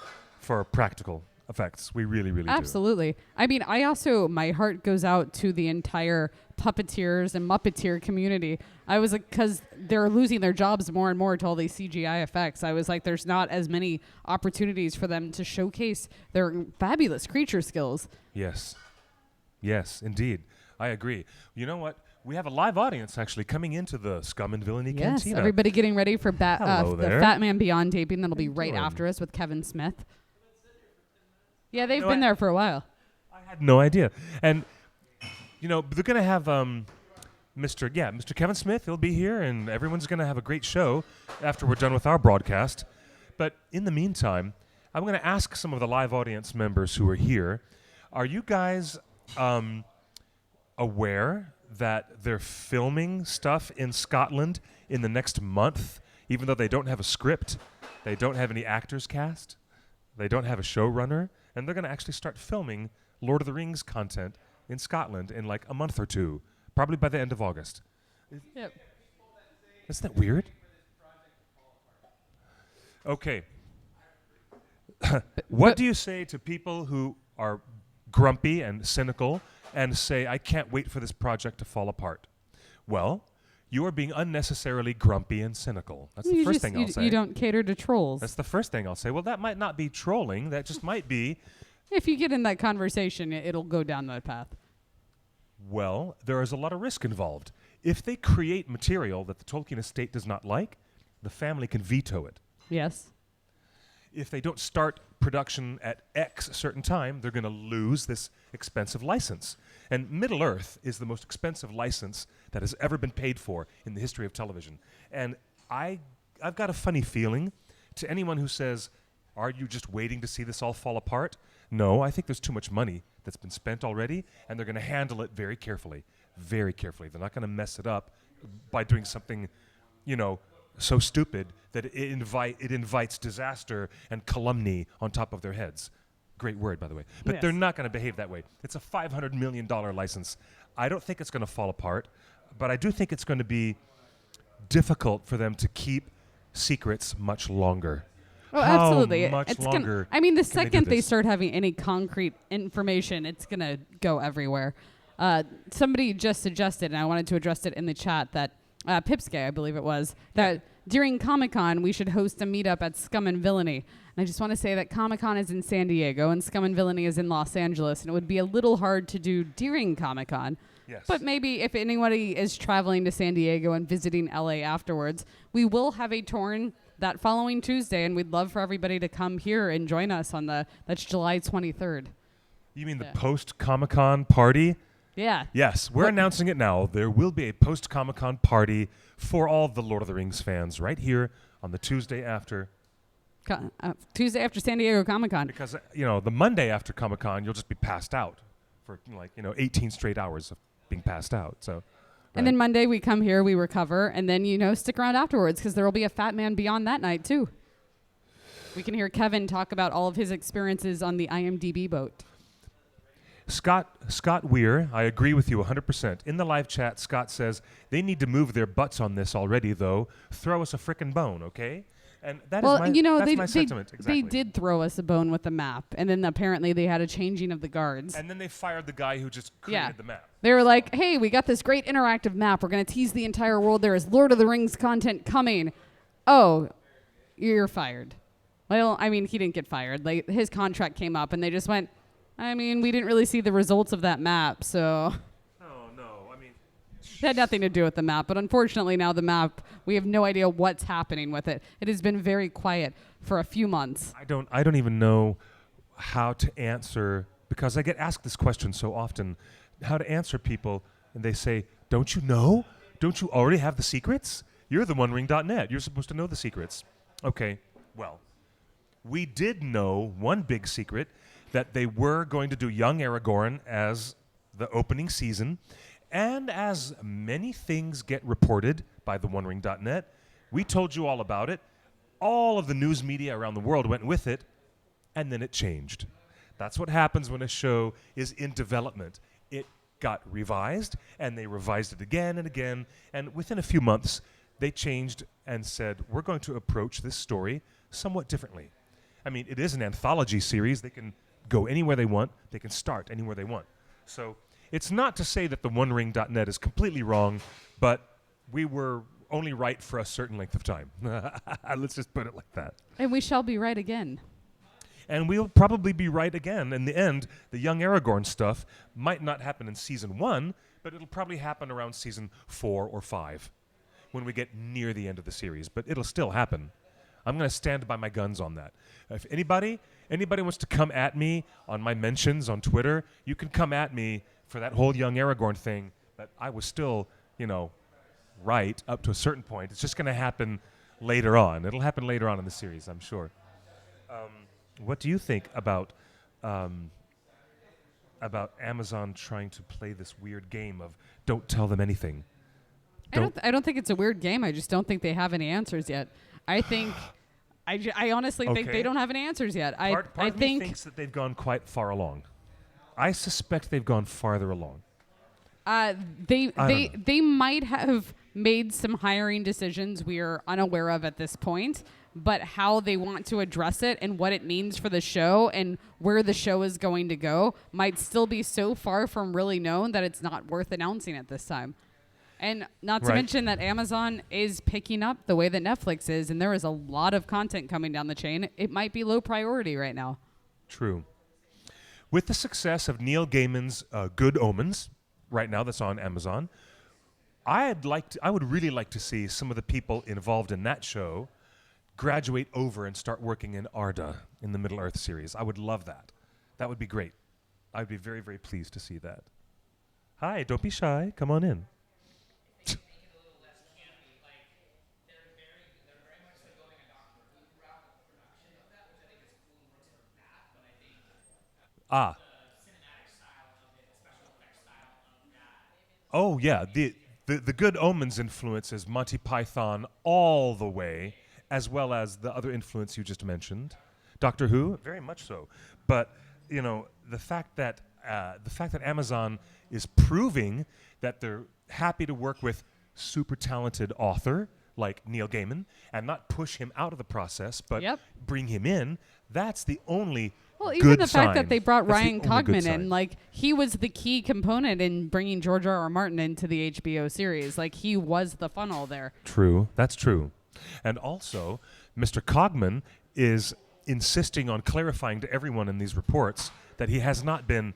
for practical effects. We really, really do. Absolutely. I mean, my heart goes out to the entire puppeteers and Muppeteer community. I was like, because they're losing their jobs more and more to all these CGI effects. I was like, there's not as many opportunities for them to showcase their fabulous creature skills. Yes. Yes, indeed. I agree. You know what? We have a live audience actually coming into the Scum and Villainy Yes, Cantina. everybody getting ready for Hello the there. Fat Man Beyond taping that'll be you right doing? after us with Kevin Smith. Yeah, they've know been what? there for a while. I had no idea. And, they're going to have Mr. Kevin Smith. He'll be here, and everyone's going to have a great show after we're done with our broadcast. But in the meantime, I'm going to ask some of the live audience members who are here, are you guys aware that they're filming stuff in Scotland in the next month, even though they don't have a script, they don't have any actors cast, they don't have a showrunner, and they're going to actually start filming Lord of the Rings content in Scotland in like a month or two, probably by the end of August. Yep. Isn't that weird? Okay. What do you say to people who are grumpy and cynical and say, I can't wait for this project to fall apart? Well, you are being unnecessarily grumpy and cynical. That's the first thing I'll say. You don't cater to trolls. That's the first thing I'll say. Well, that might not be trolling. That just might be... If you get in that conversation, it'll go down that path. Well, there is a lot of risk involved. If they create material that the Tolkien estate does not like, the family can veto it. Yes. If they don't start production at X a certain time, they're going to lose this expensive license. And Middle-earth is the most expensive license that has ever been paid for in the history of television. And I've got a funny feeling to anyone who says, are you just waiting to see this all fall apart? No, I think there's too much money that's been spent already, and they're going to handle it very carefully. Very carefully. They're not going to mess it up by doing something, so stupid that it invites disaster and calumny on top of their heads. Great word, by the way. But Yes. they're not going to behave that way. It's a $500 million license. I don't think it's going to fall apart, but I do think it's going to be difficult for them to keep secrets much longer. Oh, How absolutely. much longer I mean, the can they do second they this? start having any concrete information, it's going to go everywhere. Somebody just suggested, and I wanted to address it in the chat, that Pipsky, I believe it was, that during Comic-Con we should host a meetup at Scum and Villainy. And I just want to say that Comic-Con is in San Diego and Scum and Villainy is in Los Angeles, and it would be a little hard to do during Comic-Con. Yes. But maybe if anybody is traveling to San Diego and visiting LA afterwards, we will have a torn that following Tuesday, and we'd love for everybody to come here and join us on that's July 23rd. You mean the Yeah. post-Comic-Con party? Yeah. Yes, we're announcing it now. There will be a post-Comic-Con party for all the Lord of the Rings fans right here on the Tuesday after. Tuesday after San Diego Comic-Con. Because, the Monday after Comic-Con, you'll just be passed out for, 18 straight hours of being passed out. So, And then Monday we come here, we recover, and then, stick around afterwards because there will be a Fat Man Beyond that night, too. We can hear Kevin talk about all of his experiences on the IMDb boat. Scott Weir, I agree with you 100%. In the live chat, Scott says, they need to move their butts on this already, though. Throw us a frickin' bone, okay? And that's my sentiment, exactly. They did throw us a bone with the map, and then apparently they had a changing of the guards. And then they fired the guy who just created the map. They were like, hey, we got this great interactive map. We're going to tease the entire world. There is Lord of the Rings content coming. Oh, you're fired. Well, I mean, he didn't get fired. His contract came up, and they just went, I mean, we didn't really see the results of that map, so Oh, no. I mean, it had nothing to do with the map. But unfortunately, now the map, we have no idea what's happening with it. It has been very quiet for a few months. I don't even know how to answer, because I get asked this question so often, how to answer people, and they say, don't you know? Don't you already have the secrets? You're the OneRing.net. You're supposed to know the secrets. Okay, well, we did know one big secret, that they were going to do young Aragorn as the opening season, and as many things get reported by the OneRing.net, we told you all about it. All of the news media around the world went with it, and then it changed. That's what happens when a show is in development. It got revised, and they revised it again and again, and within a few months, they changed and said, we're going to approach this story somewhat differently. I mean, it is an anthology series. They can go anywhere they want. They can start anywhere they want. So it's not to say that the OneRing.net is completely wrong, but we were only right for a certain length of time. Let's just put it like that. And we shall be right again. And we'll probably be right again. In the end, the young Aragorn stuff might not happen in season 1, but it'll probably happen around season 4 or 5 when we get near the end of the series. But it'll still happen. I'm going to stand by my guns on that. If anybody wants to come at me on my mentions on Twitter, you can come at me for that whole young Aragorn thing. But I was still, right up to a certain point. It's just going to happen later on. It'll happen later on in the series, I'm sure. What do you think about Amazon trying to play this weird game of don't tell them anything? I don't think it's a weird game. I just don't think they have any answers yet. I think, I honestly think they don't have any answers yet. Part of me thinks that they've gone quite far along. I suspect they've gone farther along. They might have made some hiring decisions we are unaware of at this point, but how they want to address it and what it means for the show and where the show is going to go might still be so far from really known that it's not worth announcing at this time. And not to mention that Amazon is picking up the way that Netflix is, and there is a lot of content coming down the chain. It might be low priority right now. True. With the success of Neil Gaiman's Good Omens, right now that's on Amazon, I would really like to see some of the people involved in that show graduate over and start working in Arda in the Middle-earth series. I would love that. That would be great. I'd be very, very pleased to see that. Hi, don't be shy. Come on in. Ah. Oh, yeah. The Good Omens influence is Monty Python all the way, as well as the other influence you just mentioned. Doctor Who, very much so. But, the fact that Amazon is proving that they're happy to work with super talented author like Neil Gaiman and not push him out of the process, but bring him in, that's the only even the fact that they brought That's Ryan Cogman in, he was the key component in bringing George R.R. Martin into the HBO series. He was the funnel there. True. That's true. And also, Mr. Cogman is insisting on clarifying to everyone in these reports that he has not been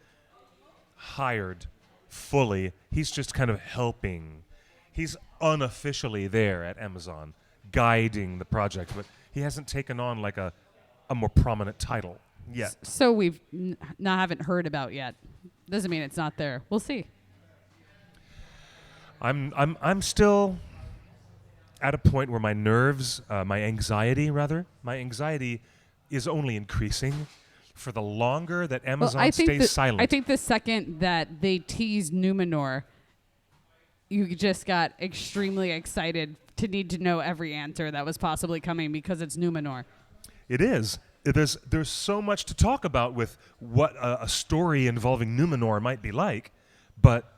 hired fully. He's just kind of helping. He's unofficially there at Amazon, guiding the project, but he hasn't taken on a more prominent title yet. So we've haven't heard about yet. Doesn't mean it's not there. We'll see. I'm still at a point where my anxiety is only increasing. For the longer that Amazon stays silent. I think the second that they teased Numenor, you just got extremely excited to need to know every answer that was possibly coming because it's Numenor. It is. There's so much to talk about with what a story involving Numenor might be like, but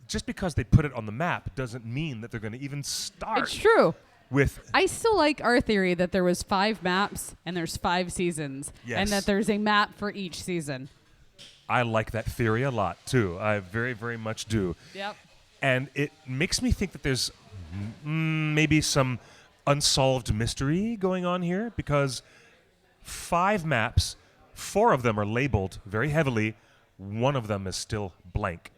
just because they put it on the map doesn't mean that they're going to even start. It's true. I still like our theory that there was 5 maps and there's 5 seasons, and that there's a map for each season. I like that theory a lot too. I very, very much do. Yep. And it makes me think that there's maybe some unsolved mystery going on here, because 5 maps, 4 of them are labeled very heavily. 1 of them is still blank.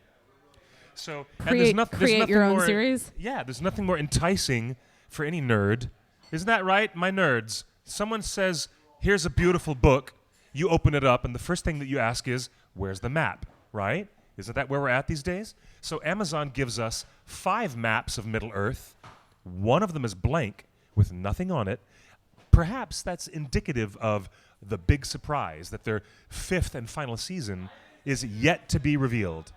So and there's there's create nothing your own more, series? Yeah, there's nothing more enticing for any nerd. Isn't that right, my nerds? Someone says, here's a beautiful book. You open it up, and the first thing that you ask is, where's the map, right? Isn't that where we're at these days? So Amazon gives us 5 maps of Middle-earth. 1 of them is blank with nothing on it. Perhaps that's indicative of the big surprise that their 5th and final season is yet to be revealed.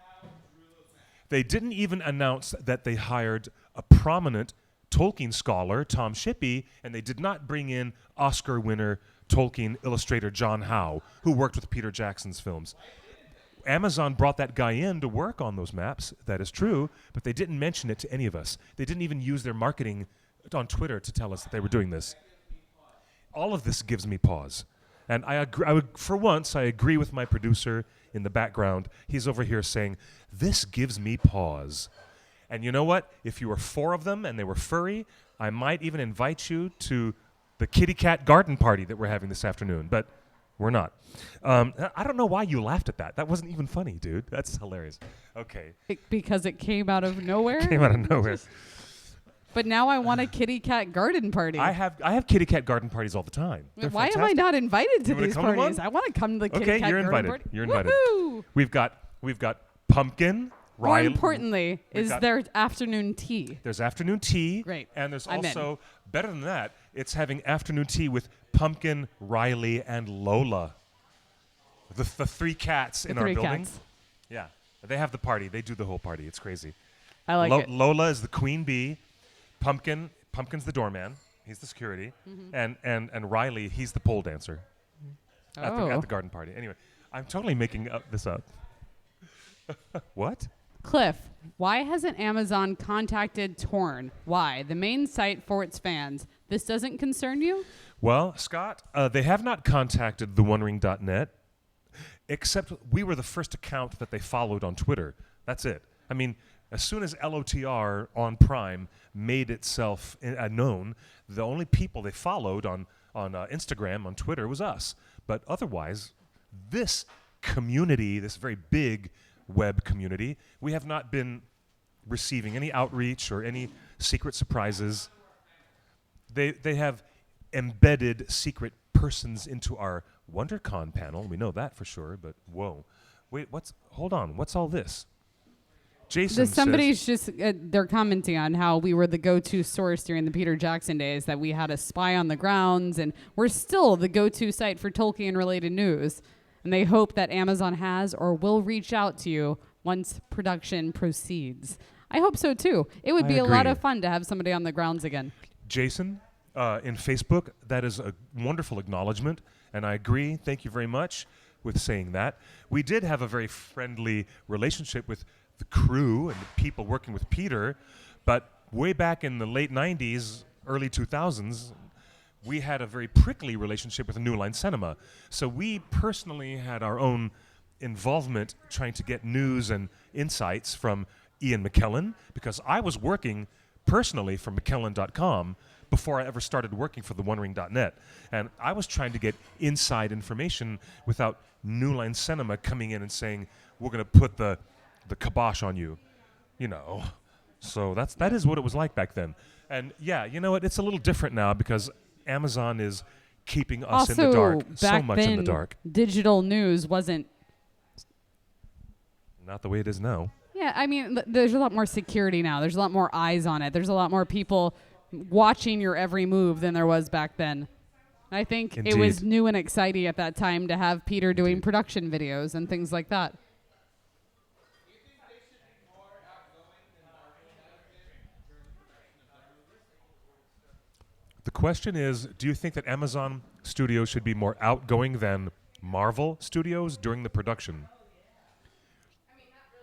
They didn't even announce that they hired a prominent Tolkien scholar, Tom Shippey, and they did not bring in Oscar winner Tolkien illustrator John Howe, who worked with Peter Jackson's films. Amazon brought that guy in to work on those maps, that is true, but they didn't mention it to any of us. They didn't even use their marketing on Twitter to tell us that they were doing this. All of this gives me pause. And I agree, for once, I agree with my producer in the background. He's over here saying, this gives me pause. And you know what? If you were 4 of them and they were furry, I might even invite you to the kitty cat garden party that we're having this afternoon, but we're not. I don't know why you laughed at that. That wasn't even funny, dude. That's hilarious. Okay. Because it came out of nowhere? Came out of nowhere. But now I want a kitty cat garden party. I have kitty cat garden parties all the time. They're Why am I fantastic. not invited to You wanna these come to parties? one? I want to come to the kitty Okay, cat you're garden invited. party. You're invited. Woohoo! We've got pumpkin. More Riley. importantly, We've is got- there afternoon tea? There's afternoon tea. Great. And there's I'm in. also, better than that, it's having afternoon tea with Pumpkin, Riley, and Lola. The 3 cats in our 3 building. cats. Yeah. They have the party. They do the whole party. It's crazy. I like it. Lola is the queen bee. Pumpkin's the doorman. He's the security. Mm-hmm. And Riley, he's the pole dancer at Oh. the garden party. Anyway, I'm totally making this up. What? Cliff, why hasn't Amazon contacted Torn? Why? The main site for its fans. This doesn't concern you? Well, Scott, they have not contacted theonering.net, except we were the first account that they followed on Twitter. That's it. I mean, as soon as LOTR on Prime made itself known, the only people they followed on Instagram, on Twitter, was us. But otherwise, this community, this very big web community, we have not been receiving any outreach or any secret surprises. They have embedded secret persons into our WonderCon panel. We know that for sure, but whoa. Wait, hold on, what's all this? Jason Somebody's says, just, they're commenting on how we were the go-to source during the Peter Jackson days, that we had a spy on the grounds, and we're still the go-to site for Tolkien-related news. And they hope that Amazon has or will reach out to you once production proceeds. I hope so, too. It would be a lot agree. of fun to have somebody on the grounds again. Jason, in Facebook, that is a wonderful acknowledgement, and I agree. Thank you very much with saying that. We did have a very friendly relationship with the crew and the people working with Peter, but way back in the late 90s, early 2000s, we had a very prickly relationship with New Line Cinema. So we personally had our own involvement trying to get news and insights from Ian McKellen, because I was working personally for McKellen.com before I ever started working for theonering.net. And I was trying to get inside information without New Line Cinema coming in and saying, we're going to put the kibosh on you, you know. So that is what it was like back then. And yeah, you know what? It's a little different now because Amazon is keeping us in the dark, so much in the dark. Digital news wasn't. Not the way it is now. Yeah, I mean, there's a lot more security now. There's a lot more eyes on it. There's a lot more people watching your every move than there was back then. I think it was Indeed. new and exciting at that time to have Peter doing Indeed. production videos and things like that. The question is, do you think that Amazon Studios should be more outgoing than Marvel Studios during the production?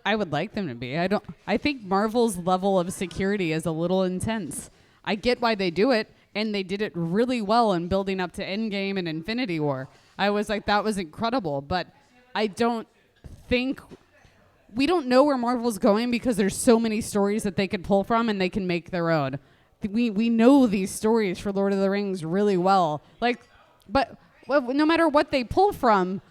I would like them to be. I think Marvel's level of security is a little intense. I get why they do it, and they did it really well in building up to Endgame and Infinity War. I was like, that was incredible, but I don't think we don't know where Marvel's going because there's so many stories that they could pull from and they can make their own. We know these stories for Lord of the Rings really well. But no matter what they pull from,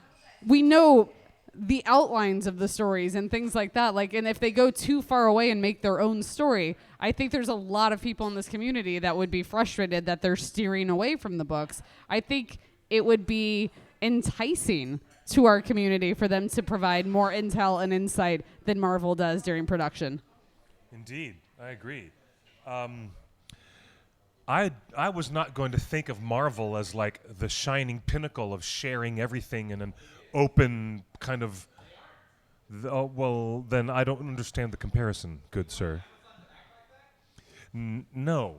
we know the outlines of the stories and things like that. Like, and if they go too far away and make their own story, I think there's a lot of people in this community that would be frustrated that they're steering away from the books. I think it would be enticing to our community for them to provide more intel and insight than Marvel does during production. Indeed, I agree. I was not going to think of Marvel as like the shining pinnacle of sharing everything in an open kind of. Well, then I don't understand the comparison, good sir. No.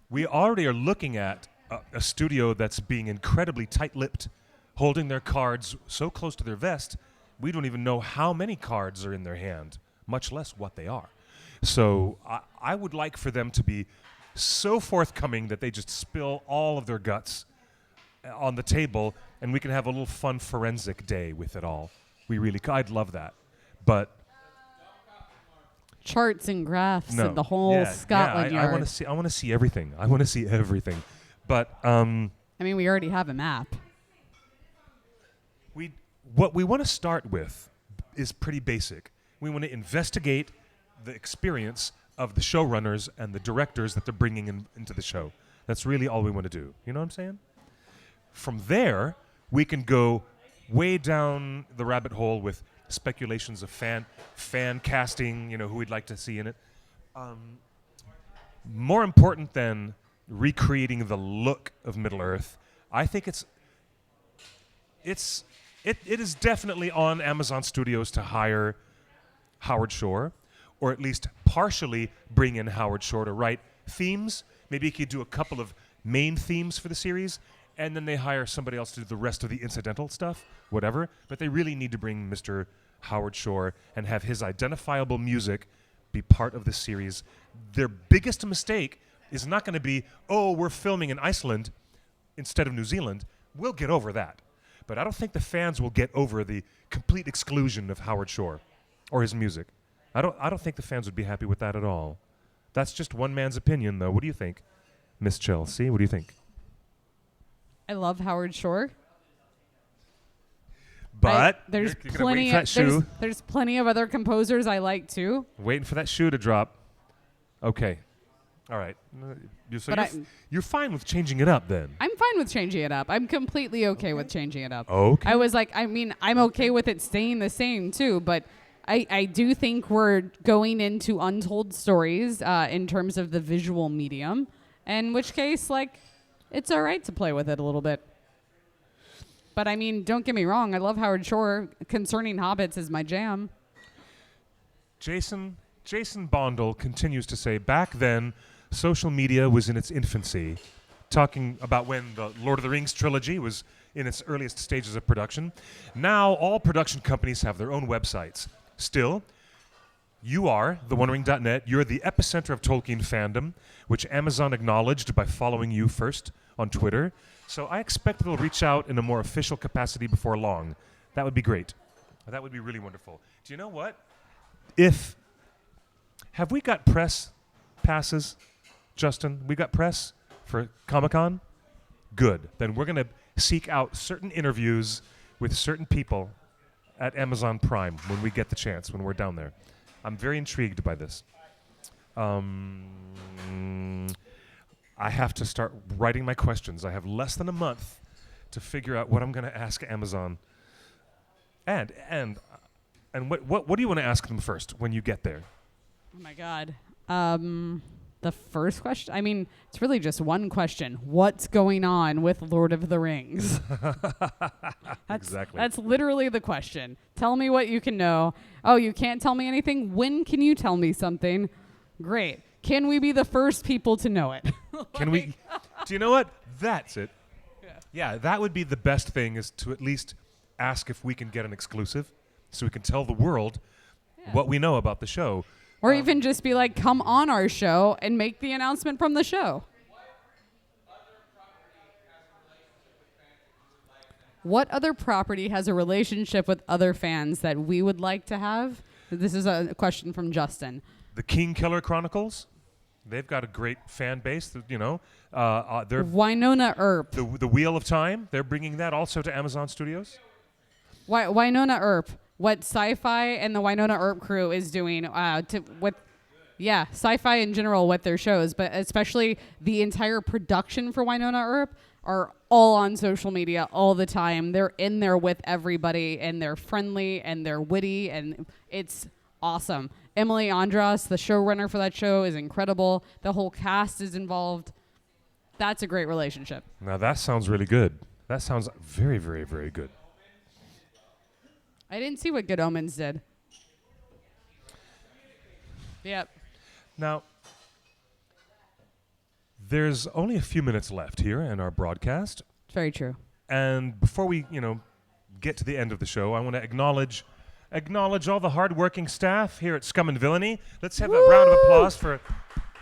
We already are looking at a studio that's being incredibly tight-lipped, holding their cards so close to their vest, we don't even know how many cards are in their hand, much less what they are. So I would like for them to be so forthcoming that they just spill all of their guts on the table, and we can have a little fun forensic day with it all. I'd love that. But charts and graphs no. and the whole Scotland I Yard. want to see everything. I want to see everything. But I mean, we already have a map. What we want to start with is pretty basic. We want to investigate the experience of the showrunners and the directors that they're bringing into the show. That's really all we want to do. You know what I'm saying? From there, we can go way down the rabbit hole with speculations of fan casting, who we'd like to see in it. More important than recreating the look of Middle-earth, I think it is definitely on Amazon Studios to hire Howard Shore, or at least partially bring in Howard Shore to write themes. Maybe he could do a couple of main themes for the series, and then they hire somebody else to do the rest of the incidental stuff, whatever. But they really need to bring Mr. Howard Shore and have his identifiable music be part of the series. Their biggest mistake is not going to be, we're filming in Iceland instead of New Zealand. We'll get over that. But I don't think the fans will get over the complete exclusion of Howard Shore or his music. I don't think the fans would be happy with that at all. That's just one man's opinion, though. What do you think, Miss Chelsea? What do you think? I love Howard Shore. But there's you're plenty gonna wait for that shoe. There's plenty of other composers I like too. Waiting for that shoe to drop. Okay. All right. You're fine with changing it up then? I'm fine with changing it up. I'm completely okay with changing it up. Okay. I was like, I'm okay with it staying the same too, but I do think we're going into untold stories in terms of the visual medium, in which case, it's all right to play with it a little bit. But I mean, don't get me wrong. I love Howard Shore. Concerning Hobbits is my jam. Jason Bondel continues to say, back then, social media was in its infancy, talking about when the Lord of the Rings trilogy was in its earliest stages of production. Now, all production companies have their own websites. Still, you are, theonering.net, you're the epicenter of Tolkien fandom, which Amazon acknowledged by following you first on Twitter. So I expect they'll reach out in a more official capacity before long. That would be great. That would be really wonderful. Do you know what? Have we got press passes, Justin? We got press for Comic-Con? Good. Then we're going to seek out certain interviews with certain people at Amazon Prime when we get the chance, when we're down there. I'm very intrigued by this. I have to start writing my questions. I have less than a month to figure out what I'm going to ask Amazon. And what do you want to ask them first when you get there? Oh my God. The first question? I mean, it's really just one question. What's going on with Lord of the Rings? Exactly. That's literally the question. Tell me what you can know. Oh, you can't tell me anything? When can you tell me something? Great. Can we be the first people to know it? Can we? Do you know what? That's it. Yeah, that would be the best thing, is to at least ask if we can get an exclusive so we can tell the world what we know about the show. Or even just be like, come on our show and make the announcement from the show. What other property has a relationship with other fans that we would like to have? This is a question from Justin. The King Killer Chronicles. They've got a great fan base. They're Winona Earp. The Wheel of Time. They're bringing that also to Amazon Studios. Winona Earp, what Sci-Fi and the Winona Earp crew is doing Sci-Fi in general with their shows, but especially the entire production for Winona Earp are all on social media all the time. They're in there with everybody, and they're friendly and they're witty, and it's awesome. Emily Andras, the showrunner for that show, is incredible. The whole cast is involved. That's a great relationship. Now that sounds really good. That sounds very, very, very good. I didn't see what Good Omens did. Yep. Now, there's only a few minutes left here in our broadcast. Very true. And before we, get to the end of the show, I want to acknowledge all the hardworking staff here at Scum and Villainy. Let's have a round of applause for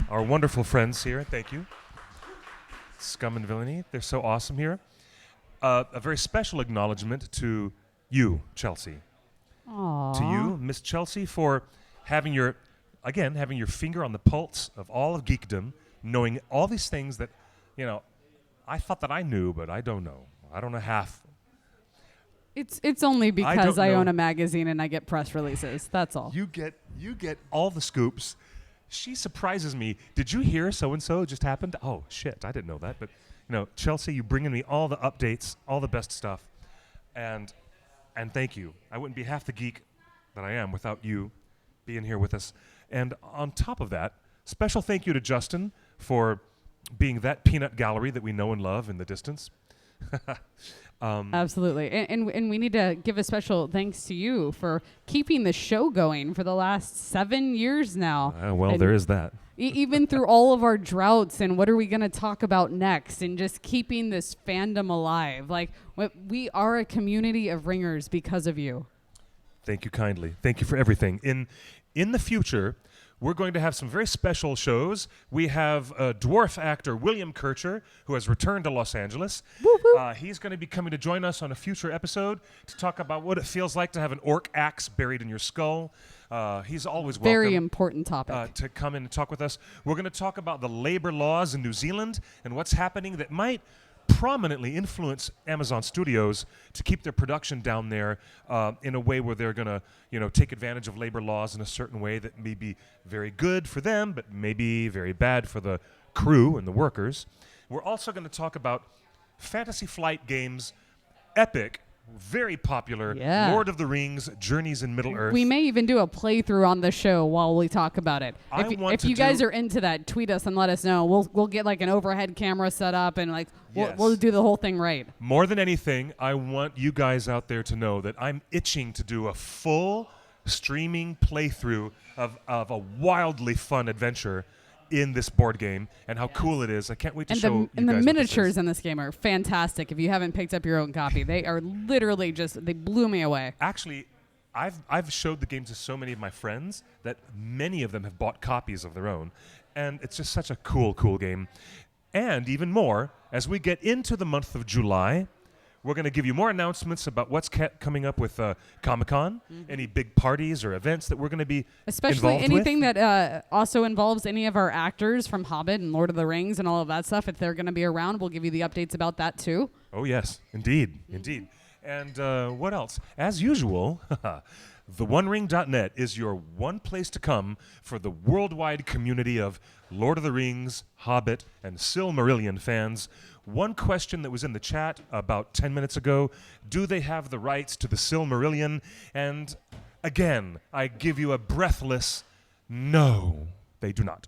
our wonderful friends here. Thank you. Scum and Villainy. They're so awesome here. A very special acknowledgement to you, Chelsea. Aww. To you, Miss Chelsea, for having your finger on the pulse of all of geekdom, knowing all these things that, I thought that I knew, but I don't know. I don't know half. It's only because I know. own a magazine and I get press releases. That's all. You get all the scoops. She surprises me. Did you hear so-and-so just happened? Oh, shit, I didn't know that. But, Chelsea, you bring in me all the updates, all the best stuff. And thank you. I wouldn't be half the geek that I am without you being here with us. And on top of that, special thank you to Justin for being that peanut gallery that we know and love in the distance. Absolutely. And we need to give a special thanks to you for keeping the show going for the last 7 years now. There is that. Even through all of our droughts and what are we going to talk about next, and just keeping this fandom alive. Like, we are a community of ringers because of you. Thank you kindly. Thank you for everything. In the future, we're going to have some very special shows. We have dwarf actor William Kircher, who has returned to Los Angeles. He's going to be coming to join us on a future episode to talk about what it feels like to have an orc axe buried in your skull. He's always welcome. Very important topic. To come in and talk with us. We're going to talk about the labor laws in New Zealand and what's happening that might prominently influence Amazon Studios to keep their production down there in a way where they're going to, take advantage of labor laws in a certain way that may be very good for them, but maybe very bad for the crew and the workers. We're also going to talk about Fantasy Flight Games' epic, very popular Lord of the Rings, Journeys in Middle-earth. We may even do a playthrough on the show while we talk about it. If you guys are into that, tweet us and let us know. We'll get like an overhead camera set up and we'll do the whole thing right. More than anything, I want you guys out there to know that I'm itching to do a full streaming playthrough of a wildly fun adventure in this board game and how cool it is. I can't wait to show you guys. And the what miniatures in this game are fantastic. If you haven't picked up your own copy, they are literally they blew me away. Actually, I've showed the game to so many of my friends that many of them have bought copies of their own. And it's just such a cool game. And even more, as we get into the month of July, we're going to give you more announcements about what's coming up with Comic-Con, any big parties or events that we're going to be especially involved anything with. that also involves any of our actors from Hobbit and Lord of the Rings and all of that stuff. If they're going to be around, we'll give you the updates about that too. Oh, yes, indeed. And what else? As usual, theonering.net is your one place to come for the worldwide community of Lord of the Rings, Hobbit, and Silmarillion fans. One question that was in the chat about 10 minutes ago, do they have the rights to the Silmarillion? And again, I give you a breathless no, they do not.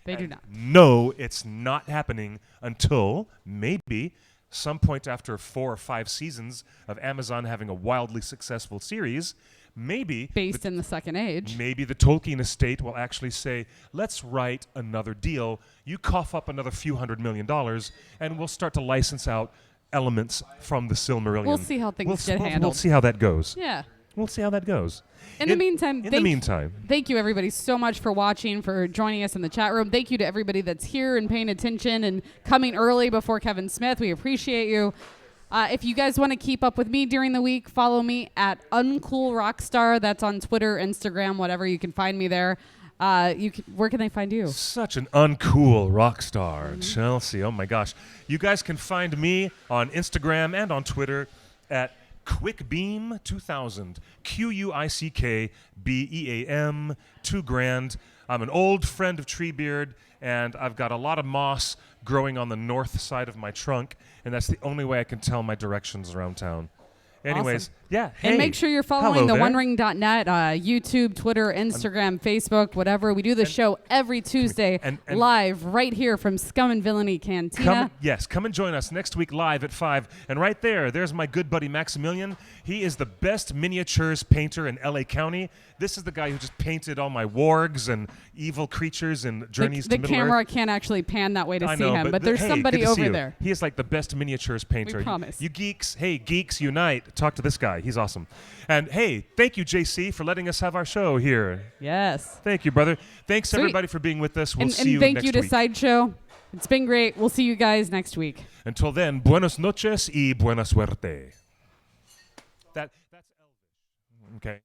They do not. No, it's not happening until maybe some point after 4 or 5 seasons of Amazon having a wildly successful series, maybe based in the Second Age. Maybe the Tolkien estate will actually say, let's write another deal. You cough up another few $100 million, and we'll start to license out elements from the Silmarillion. We'll see how things get handled. We'll see how that goes. Yeah. We'll see how that goes. In the meantime, thank you everybody so much for watching, for joining us in the chat room. Thank you to everybody that's here and paying attention and coming early before Kevin Smith. We appreciate you. If you guys want to keep up with me during the week, follow me at UncoolRockstar. That's on Twitter, Instagram, whatever. You can find me there. Where can they find you? Such an uncool rock star, Chelsea. Oh, my gosh. You guys can find me on Instagram and on Twitter at Quick Beam 2000. QUICKBEAM 2,000. I'm an old friend of Treebeard, and I've got a lot of moss growing on the north side of my trunk, and that's the only way I can tell my directions around town. Anyways, Awesome. yeah. Hey, And make sure you're following hello the there. OneRing.net, YouTube, Twitter, Instagram, Facebook, whatever. We do the show every Tuesday and live right here from Scum and Villainy Cantina. Come and join us next week live at 5. And right there's my good buddy Maximilian. He is the best miniatures painter in LA County. This is the guy who just painted all my wargs and evil creatures and Journeys to The Middle camera Earth. can't actually pan that way to I see know, him, but there's hey, somebody good to see over you. there. He is like the best miniatures painter. We promise. You geeks, hey, geeks unite. Talk to this guy. He's awesome. And hey, thank you, JC, for letting us have our show here. Yes. Thank you, brother. Thanks, Sweet. everybody, for being with us. We'll see you thank next you to week. Sideshow. It's been great. We'll see you guys next week. Until then, buenas noches y buena suerte. That's Elvish. Okay.